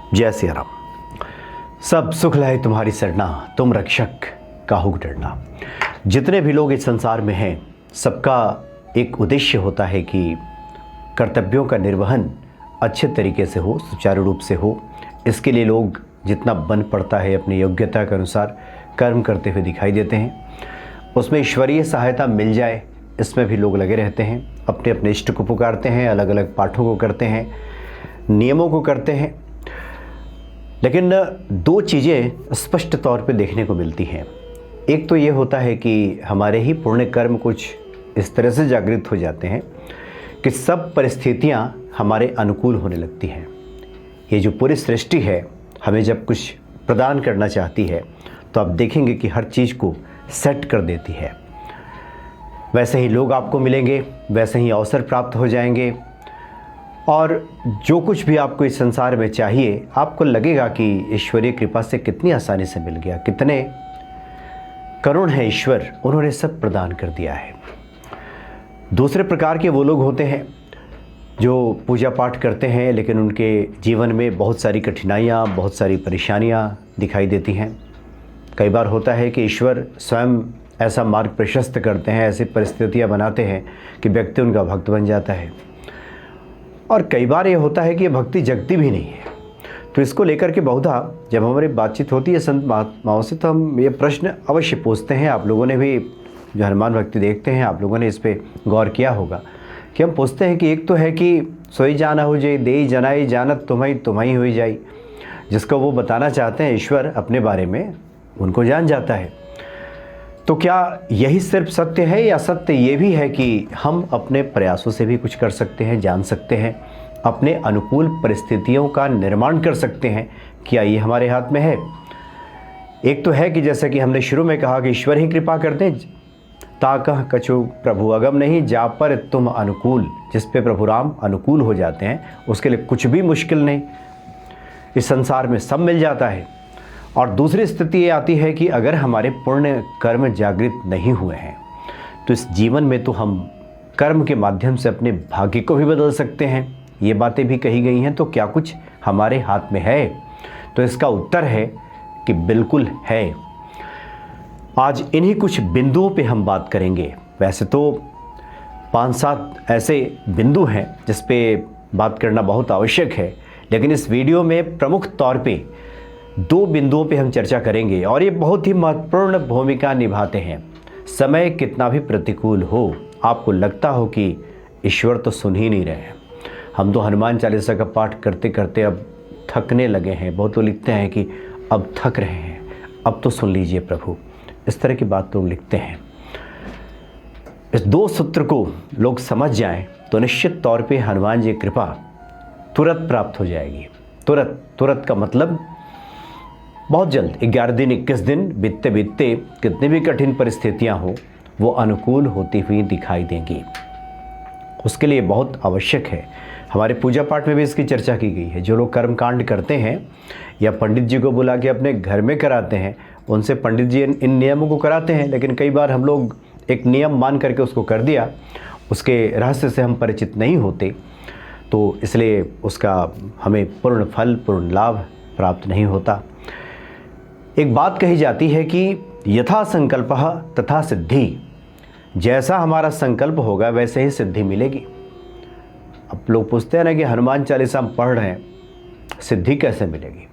जय सिया राम। सब सुख लहे तुम्हारी सरना, तुम रक्षक काहू डरना। जितने भी लोग इस संसार में हैं, सबका एक उद्देश्य होता है कि कर्तव्यों का निर्वहन अच्छे तरीके से हो, सुचारू रूप से हो। इसके लिए लोग जितना बन पड़ता है अपनी योग्यता के अनुसार कर्म करते हुए दिखाई देते हैं। उसमें ईश्वरीय सहायता मिल जाए, इसमें भी लोग लगे रहते हैं। अपने अपने इष्ट को पुकारते हैं, अलग अलग पाठों को करते हैं, नियमों को करते हैं। लेकिन दो चीज़ें स्पष्ट तौर पे देखने को मिलती हैं। एक तो ये होता है कि हमारे ही पुण्य कर्म कुछ इस तरह से जागृत हो जाते हैं कि सब परिस्थितियां हमारे अनुकूल होने लगती हैं। ये जो पूरी सृष्टि है हमें जब कुछ प्रदान करना चाहती है तो आप देखेंगे कि हर चीज़ को सेट कर देती है। वैसे ही लोग आपको मिलेंगे, वैसे ही अवसर प्राप्त हो जाएंगे और जो कुछ भी आपको इस संसार में चाहिए आपको लगेगा कि ईश्वरीय कृपा से कितनी आसानी से मिल गया, कितने करुण है ईश्वर, उन्होंने सब प्रदान कर दिया है। दूसरे प्रकार के वो लोग होते हैं जो पूजा पाठ करते हैं लेकिन उनके जीवन में बहुत सारी कठिनाइयाँ, बहुत सारी परेशानियाँ दिखाई देती हैं। कई बार होता है कि ईश्वर स्वयं ऐसा मार्ग प्रशस्त करते हैं, ऐसी परिस्थितियाँ बनाते हैं कि व्यक्ति उनका भक्त बन जाता है। और कई बार ये होता है कि ये भक्ति जगती भी नहीं है। तो इसको लेकर के बहुधा जब हमारी बातचीत होती है संत महात्माओं से तो हम ये प्रश्न अवश्य पूछते हैं। आप लोगों ने भी जो हनुमान भक्ति देखते हैं, आप लोगों ने इस पर गौर किया होगा कि हम पूछते हैं कि एक तो है कि सोई जाना हो जाए, देई जनाई जानत तुम्हारी हुई जाई। जिसको वो बताना चाहते हैं ईश्वर अपने बारे में, उनको जान जाता है। तो क्या यही सिर्फ सत्य है या सत्य ये भी है कि हम अपने प्रयासों से भी कुछ कर सकते हैं, जान सकते हैं, अपने अनुकूल परिस्थितियों का निर्माण कर सकते हैं? क्या ये हमारे हाथ में है? एक तो है कि जैसा कि हमने शुरू में कहा कि ईश्वर ही कृपा कर दें, ताकह कछु प्रभु अगम नहीं, जा पर तुम अनुकूल। जिस पे प्रभु राम अनुकूल हो जाते हैं उसके लिए कुछ भी मुश्किल नहीं, इस संसार में सब मिल जाता है। और दूसरी स्थिति ये आती है कि अगर हमारे पुण्य कर्म जागृत नहीं हुए हैं तो इस जीवन में तो हम कर्म के माध्यम से अपने भाग्य को भी बदल सकते हैं। ये बातें भी कही गई हैं। तो क्या कुछ हमारे हाथ में है? तो इसका उत्तर है कि बिल्कुल है। आज इन्हीं कुछ बिंदुओं पे हम बात करेंगे। वैसे तो 5-7 ऐसे बिंदु हैं जिस पे बात करना बहुत आवश्यक है, लेकिन इस वीडियो में प्रमुख तौर पे 2 बिंदुओं पे हम चर्चा करेंगे और ये बहुत ही महत्वपूर्ण भूमिका निभाते हैं। समय कितना भी प्रतिकूल हो, आपको लगता हो कि ईश्वर तो सुन ही नहीं रहे हैं। हम तो हनुमान चालीसा का पाठ करते करते अब थकने लगे हैं। बहुत लोग लिखते हैं कि अब थक रहे हैं, अब तो सुन लीजिए प्रभु। इस तरह की बात लोग लिखते हैं। इस 2 सूत्र को लोग समझ जाएं तो निश्चित तौर पे हनुमान जी की कृपा तुरंत प्राप्त हो जाएगी। तुरंत का मतलब बहुत जल्द। 11 दिन 21 दिन बीतते बीतते कितनी भी कठिन परिस्थितियां हो वो अनुकूल होती हुई दिखाई देंगी। उसके लिए बहुत आवश्यक है। हमारे पूजा पाठ में भी इसकी चर्चा की गई है। जो लोग कर्म कांड करते हैं या पंडित जी को बुला के अपने घर में कराते हैं, उनसे पंडित जी इन नियमों को कराते हैं, लेकिन कई बार हम लोग एक नियम मान करके उसको कर दिया, उसके रहस्य से हम परिचित नहीं होते, तो इसलिए उसका हमें पूर्ण फल, पूर्ण लाभ प्राप्त नहीं होता। एक बात कही जाती है कि यथा संकल्पः तथा सिद्धि। जैसा हमारा संकल्प होगा वैसे ही सिद्धि मिलेगी। अब लोग पूछते हैं ना कि हनुमान चालीसा हम पढ़ रहे हैं, सिद्धि कैसे मिलेगी?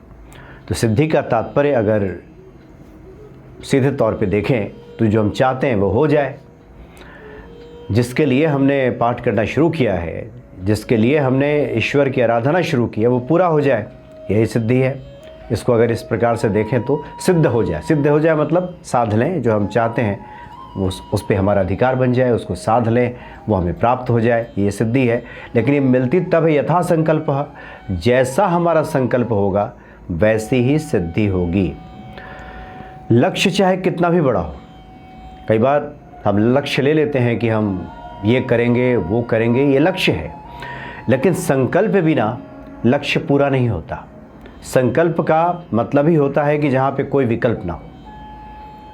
तो सिद्धि का तात्पर्य अगर सीधे तौर पे देखें तो जो हम चाहते हैं वो हो जाए। जिसके लिए हमने पाठ करना शुरू किया है, जिसके लिए हमने ईश्वर की आराधना शुरू की है, वो पूरा हो जाए, यही सिद्धि है। इसको अगर इस प्रकार से देखें तो सिद्ध हो जाए। सिद्ध हो जाए मतलब साध लें, जो हम चाहते हैं वो उस पर हमारा अधिकार बन जाए, उसको साध लें, वो हमें प्राप्त हो जाए, ये सिद्धि है। लेकिन ये मिलती तब है यथा संकल्प। जैसा हमारा संकल्प होगा वैसी ही सिद्धि होगी। लक्ष्य चाहे कितना भी बड़ा हो, कई बार हम लक्ष्य ले लेते हैं कि हम ये करेंगे वो करेंगे, ये लक्ष्य है, लेकिन संकल्प बिना लक्ष्य पूरा नहीं होता। संकल्प का मतलब ही होता है कि जहाँ पे कोई विकल्प ना हो।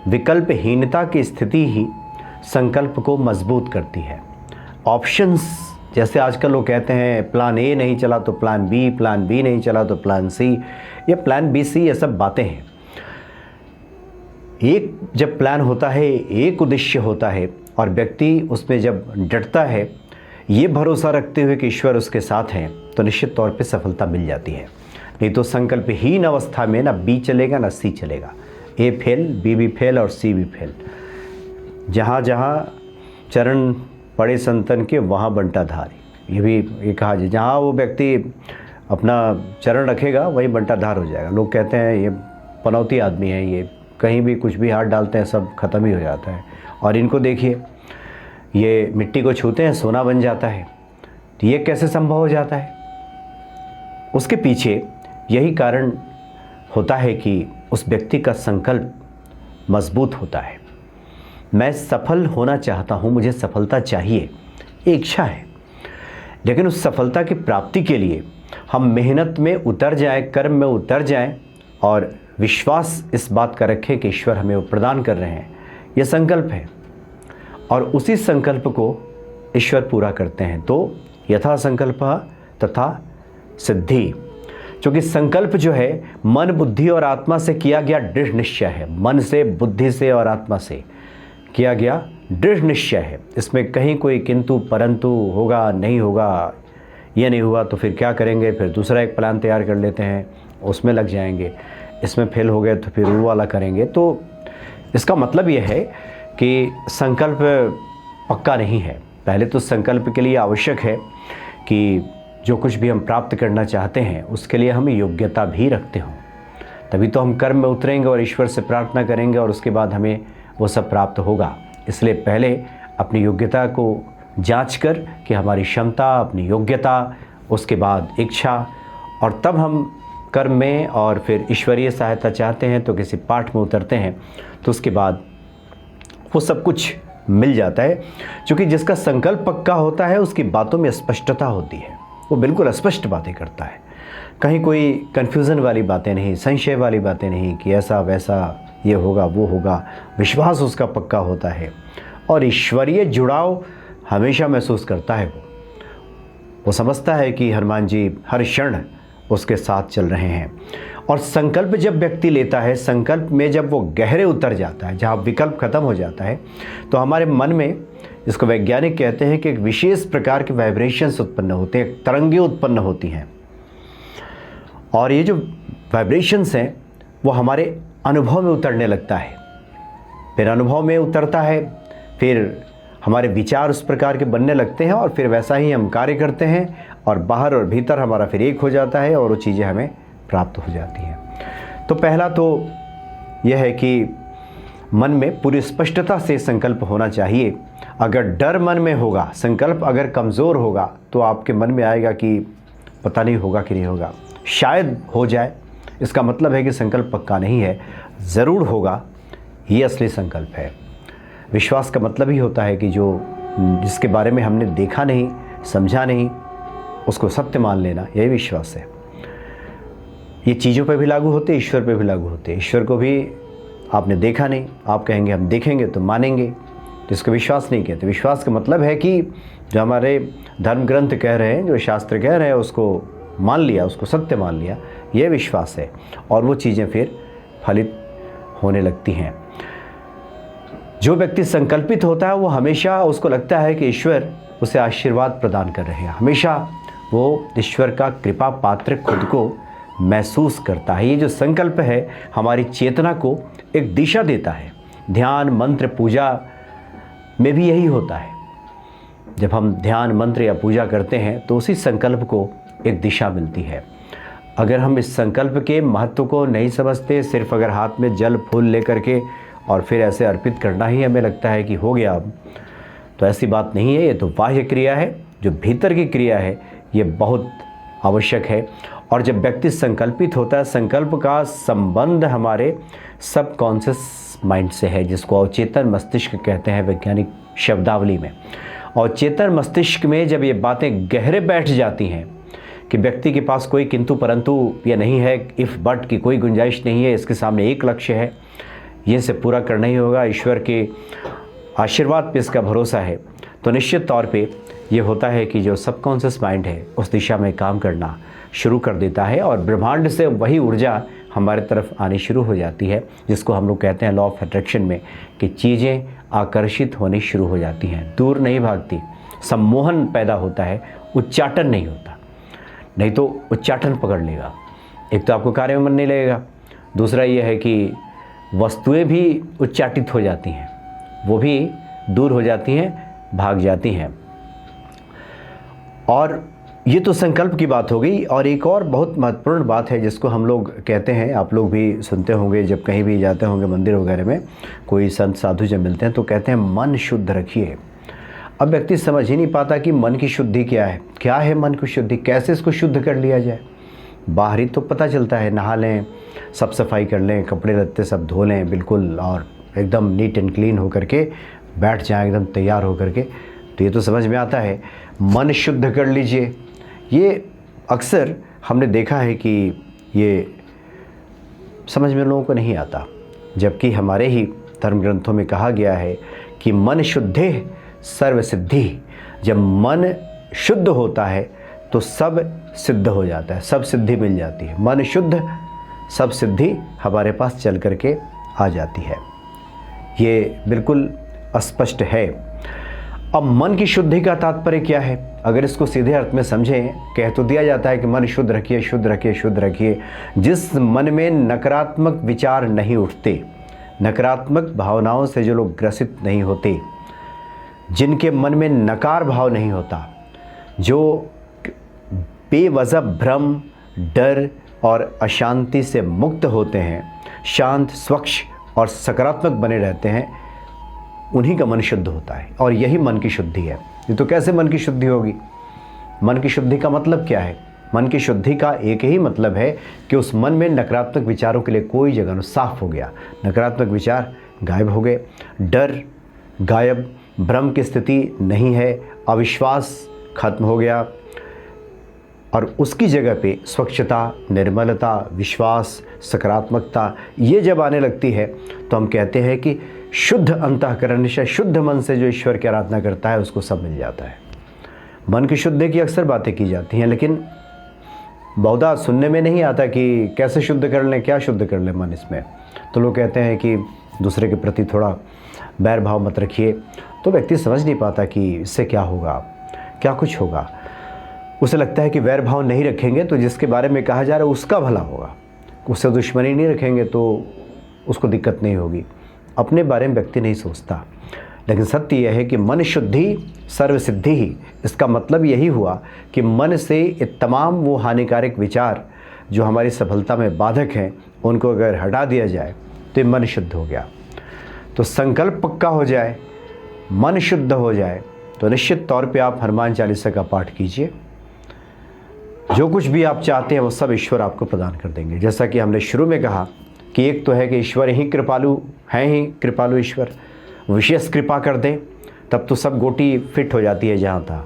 विकल्पहीनता की स्थिति ही संकल्प को मजबूत करती है। ऑप्शंस जैसे आजकल लोग कहते हैं प्लान ए नहीं चला तो प्लान बी नहीं चला तो प्लान सी, ये प्लान बी सी ये सब बातें हैं। एक जब प्लान होता है, एक उद्देश्य होता है और व्यक्ति उसमें जब डटता है ये भरोसा रखते हुए कि ईश्वर उसके साथ हैं, तो निश्चित तौर पे सफलता मिल जाती है। नहीं तो संकल्पहीन अवस्था में ना बी चलेगा ना सी चलेगा, ए फेल, बी भी फेल और सी भी फेल। जहाँ जहाँ चरण पड़े संतन के वहाँ बंटा धार, ये भी ये कहा जाए, जहाँ वो व्यक्ति अपना चरण रखेगा वही बंटा धार हो जाएगा। लोग कहते हैं ये पनौती आदमी है, ये कहीं भी कुछ भी हाथ डालते हैं सब खत्म ही हो जाता है। और इनको देखिए, ये मिट्टी को छूते हैं सोना बन जाता है, तो ये कैसे संभव हो जाता है? उसके पीछे यही कारण होता है कि उस व्यक्ति का संकल्प मजबूत होता है। मैं सफल होना चाहता हूँ, मुझे सफलता चाहिए, ये इच्छा है। लेकिन उस सफलता की प्राप्ति के लिए हम मेहनत में उतर जाएं, कर्म में उतर जाएं और विश्वास इस बात का रखें कि ईश्वर हमें वो प्रदान कर रहे हैं, यह संकल्प है। और उसी संकल्प को ईश्वर पूरा करते हैं। तो यथा संकल्प तथा सिद्धि, क्योंकि संकल्प जो है मन, बुद्धि और आत्मा से किया गया दृढ़ निश्चय है। मन से, बुद्धि से और आत्मा से किया गया दृढ़ निश्चय है। इसमें कहीं कोई किंतु परंतु होगा नहीं होगा, ये नहीं हुआ तो फिर क्या करेंगे, फिर दूसरा एक प्लान तैयार कर लेते हैं, उसमें लग जाएंगे, इसमें फेल हो गए तो फिर वो वाला करेंगे। तो इसका मतलब ये है कि संकल्प पक्का नहीं है। पहले तो संकल्प के लिए आवश्यक है कि जो कुछ भी हम प्राप्त करना चाहते हैं उसके लिए हम योग्यता भी रखते हों, तभी तो हम कर्म में उतरेंगे और ईश्वर से प्रार्थना करेंगे और उसके बाद हमें वो सब प्राप्त होगा। इसलिए पहले अपनी योग्यता को जांच कर कि हमारी क्षमता, अपनी योग्यता, उसके बाद इच्छा, और तब हम कर्म में और फिर ईश्वरीय सहायता चाहते हैं तो किसी पाठ में उतरते हैं, तो उसके बाद वो सब कुछ मिल जाता है। क्योंकि जिसका संकल्प पक्का होता है उसकी बातों में स्पष्टता होती है, वो बिल्कुल स्पष्ट बातें करता है, कहीं कोई कन्फ्यूज़न वाली बातें नहीं, संशय वाली बातें नहीं कि ऐसा वैसा ये होगा वो होगा। विश्वास उसका पक्का होता है और ईश्वरीय जुड़ाव हमेशा महसूस करता है। वो समझता है कि हनुमान जी हर क्षण उसके साथ चल रहे हैं। और संकल्प जब व्यक्ति लेता है, संकल्प में जब वो गहरे उतर जाता है, जहाँ विकल्प खत्म हो जाता है, तो हमारे मन में, इसको वैज्ञानिक कहते हैं कि एक विशेष प्रकार के वाइब्रेशंस उत्पन्न होते हैं, तरंगें उत्पन्न होती हैं। और ये जो वाइब्रेशंस हैं वो हमारे अनुभव में उतरने लगता है, फिर अनुभव में उतरता है, फिर हमारे विचार उस प्रकार के बनने लगते हैं और फिर वैसा ही हम कार्य करते हैं और बाहर और भीतर हमारा फिर एक हो जाता है और वो चीज़ें हमें प्राप्त हो जाती हैं। तो पहला तो यह है कि मन में पूरी स्पष्टता से संकल्प होना चाहिए। अगर डर मन में होगा, संकल्प अगर कमज़ोर होगा, तो आपके मन में आएगा कि पता नहीं होगा कि नहीं होगा, शायद हो जाए, इसका मतलब है कि संकल्प पक्का नहीं है, ज़रूर होगा, ये असली संकल्प है। विश्वास का मतलब ही होता है कि जिसके बारे में हमने देखा नहीं, समझा नहीं, उसको सत्य मान लेना, यही विश्वास है। ये चीज़ों पे भी लागू होते, ईश्वर पे भी लागू होते। ईश्वर को भी आपने देखा नहीं, आप कहेंगे हम देखेंगे तो मानेंगे, तो इसको विश्वास नहीं कहते। विश्वास का मतलब है कि जो हमारे धर्म ग्रंथ कह रहे हैं, जो शास्त्र कह रहे हैं, उसको मान लिया, उसको सत्य मान लिया, यह विश्वास है। और वो चीज़ें फिर फलित होने लगती हैं। जो व्यक्ति संकल्पित होता है वो हमेशा उसको लगता है कि ईश्वर उसे आशीर्वाद प्रदान कर रहे हैं, हमेशा वो ईश्वर का कृपा पात्र खुद को महसूस करता है। ये जो संकल्प है हमारी चेतना को एक दिशा देता है। ध्यान, मंत्र, पूजा में भी यही होता है। जब हम ध्यान, मंत्र या पूजा करते हैं तो उसी संकल्प को एक दिशा मिलती है। अगर हम इस संकल्प के महत्व को नहीं समझते, सिर्फ अगर हाथ में जल फूल लेकर के और फिर ऐसे अर्पित करना ही हमें लगता है कि हो गया अब, तो ऐसी बात नहीं है। ये तो बाह्य क्रिया है, जो भीतर की क्रिया है ये बहुत आवश्यक है। और जब व्यक्ति संकल्पित होता है, संकल्प का संबंध हमारे सबकॉन्शियस माइंड से है, जिसको अवचेतन मस्तिष्क कहते हैं वैज्ञानिक शब्दावली में। और चेतन मस्तिष्क में जब ये बातें गहरे बैठ जाती हैं कि व्यक्ति के पास कोई किंतु परंतु ये नहीं है, इफ़ बट की कोई गुंजाइश नहीं है, इसके सामने एक लक्ष्य है, ये से पूरा करना ही होगा, ईश्वर के आशीर्वाद पे इसका भरोसा है, तो निश्चित तौर पे ये होता है कि जो सबकॉन्शियस माइंड है उस दिशा में काम करना शुरू कर देता है और ब्रह्मांड से वही ऊर्जा हमारे तरफ आनी शुरू हो जाती है, जिसको हम लोग कहते हैं लॉ ऑफ अट्रैक्शन में, कि चीज़ें आकर्षित होनी शुरू हो जाती हैं, दूर नहीं भागती। सम्मोहन पैदा होता है, उच्चाटन नहीं होता, नहीं तो उच्चाटन पकड़ लेगा। एक तो आपको कार्य में मन नहीं लगेगा, दूसरा ये है कि वस्तुएं भी उच्चाटित हो जाती हैं, वो भी दूर हो जाती हैं, भाग जाती हैं। और ये तो संकल्प की बात हो गई। और एक और बहुत महत्वपूर्ण बात है जिसको हम लोग कहते हैं, आप लोग भी सुनते होंगे, जब कहीं भी जाते होंगे मंदिर वगैरह में, कोई संत साधु जब मिलते हैं तो कहते हैं मन शुद्ध रखिए। अब व्यक्ति समझ ही नहीं पाता कि मन की शुद्धि क्या है, क्या है मन की शुद्धि, कैसे इसको शुद्ध कर लिया जाए। बाहरी तो पता चलता है, नहा लें, सब सफाई कर लें, कपड़े लत्ते सब धो लें बिल्कुल, और एकदम नीट एंड क्लीन होकर के बैठ जाएं एकदम तैयार होकर के, तो ये तो समझ में आता है। मन शुद्ध कर लीजिए, ये अक्सर हमने देखा है कि ये समझ में लोगों को नहीं आता, जबकि हमारे ही धर्म ग्रंथों में कहा गया है कि मन शुद्धे सर्व सिद्धि। जब मन शुद्ध होता है तो सब सिद्ध हो जाता है, सब सिद्धि मिल जाती है। मन शुद्ध, सब सिद्धि हमारे पास चल करके आ जाती है, ये बिल्कुल स्पष्ट है। अब मन की शुद्धि का तात्पर्य क्या है, अगर इसको सीधे अर्थ में समझें, कह तो दिया जाता है कि मन शुद्ध रखिए, शुद्ध रखिए, शुद्ध रखिए। जिस मन में नकारात्मक विचार नहीं उठते, नकारात्मक भावनाओं से जो लोग ग्रसित नहीं होते, जिनके मन में नकार भाव नहीं होता, जो बेवजह भ्रम, डर और अशांति से मुक्त होते हैं, शांत, स्वच्छ और सकारात्मक बने रहते हैं, उन्हीं का मन शुद्ध होता है। और यही मन की शुद्धि है। ये तो कैसे मन की शुद्धि होगी? मन की शुद्धि का मतलब क्या है? मन की शुद्धि का एक ही मतलब है कि उस मन में नकारात्मक विचारों के लिए कोई जगह न, साफ हो गया, नकारात्मक विचार गायब हो गए, डर गायब, भ्रम की स्थिति नहीं है, अविश्वास खत्म हो गया, और उसकी जगह पे स्वच्छता, निर्मलता, विश्वास, सकारात्मकता ये जब आने लगती है तो हम कहते हैं कि शुद्ध अंतःकरण से, शुद्ध मन से जो ईश्वर की आराधना करता है उसको सब मिल जाता है। मन की शुद्धि की अक्सर बातें की जाती हैं, लेकिन बहुधा सुनने में नहीं आता कि कैसे शुद्ध कर लें, क्या शुद्ध कर लें मन इसमें। तो लोग कहते हैं कि दूसरे के प्रति थोड़ा बैर भाव मत रखिए, तो व्यक्ति समझ नहीं पाता कि इससे क्या होगा, क्या कुछ होगा। उसे लगता है कि वैर भाव नहीं रखेंगे तो जिसके बारे में कहा जा रहा है उसका भला होगा, उससे दुश्मनी नहीं रखेंगे तो उसको दिक्कत नहीं होगी। अपने बारे में व्यक्ति नहीं सोचता, लेकिन सत्य यह है कि मन शुद्धि सर्व सिद्धि ही। इसका मतलब यही हुआ कि मन से तमाम वो हानिकारक विचार जो हमारी सफलता में बाधक हैं, उनको अगर हटा दिया जाए तो मन शुद्ध हो गया। तो संकल्प पक्का हो जाए, मन शुद्ध हो जाए, तो निश्चित तौर पे आप हनुमान चालीसा का पाठ कीजिए। जो कुछ भी आप चाहते हैं वो सब ईश्वर आपको प्रदान कर देंगे। जैसा कि हमने शुरू में कहा कि एक तो है कि ईश्वर ही कृपालु हैं, ही कृपालु ईश्वर विशेष कृपा कर दें तब तो सब गोटी फिट हो जाती है, जहाँ था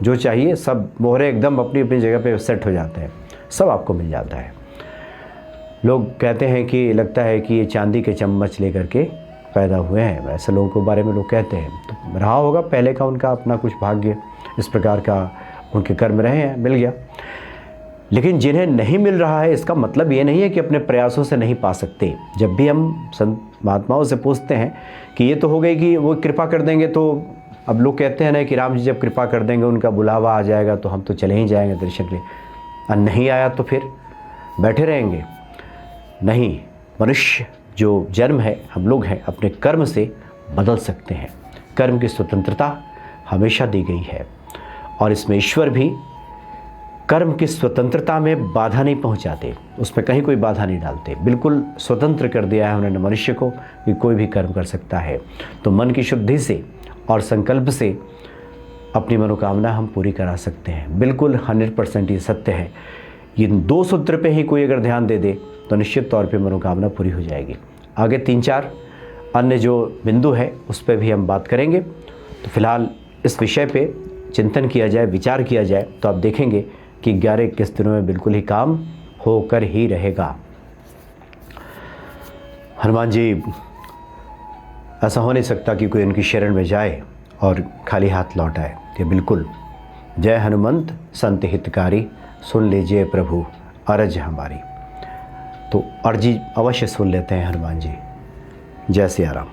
जो चाहिए सब मोहरे एकदम अपनी अपनी जगह पे सेट हो जाते हैं, सब आपको मिल जाता है। लोग कहते हैं कि लगता है कि ये चांदी के चम्मच लेकर के पैदा हुए हैं, ऐसे लोगों के बारे में लोग कहते हैं। तो रहा होगा पहले का उनका अपना कुछ भाग्य, इस प्रकार का उनके कर्म रहे हैं, मिल गया। लेकिन जिन्हें नहीं मिल रहा है, इसका मतलब ये नहीं है कि अपने प्रयासों से नहीं पा सकते। जब भी हम संत महात्माओं से पूछते हैं कि ये तो हो गई कि वो कृपा कर देंगे, तो अब लोग कहते हैं ना कि राम जी जब कृपा कर देंगे, उनका बुलावा आ जाएगा तो हम तो चले ही जाएंगे दर्शन के लिए, और नहीं आया तो फिर बैठे रहेंगे। नहीं, मनुष्य जो जन्म है, हम लोग हैं, अपने कर्म से बदल सकते हैं। कर्म की स्वतंत्रता हमेशा दी गई है और इसमें ईश्वर भी कर्म की स्वतंत्रता में बाधा नहीं पहुंचाते, उसमें कहीं कोई बाधा नहीं डालते। बिल्कुल स्वतंत्र कर दिया है उन्होंने मनुष्य को कि कोई भी कर्म कर सकता है। तो मन की शुद्धि से और संकल्प से अपनी मनोकामना हम पूरी करा सकते हैं। बिल्कुल 100% ये सत्य है। ये 2 सूत्र पे ही कोई अगर ध्यान दे दे तो निश्चित तौर पे मनोकामना पूरी हो जाएगी। आगे 3-4 अन्य जो बिंदु है उस पर भी हम बात करेंगे। तो फिलहाल इस विषय पे चिंतन किया जाए, विचार किया जाए, तो आप देखेंगे कि 11-21 दिनों में बिल्कुल ही काम होकर ही रहेगा। हनुमान जी, ऐसा हो नहीं सकता कि कोई उनकी शरण में जाए और खाली हाथ लौट आए। ये बिल्कुल जय हनुमंत संत हितकारी, सुन लीजिए प्रभु अरज हमारी। तो अर्जी अवश्य सुन लेते हैं हनुमान जी। जय सिया राम।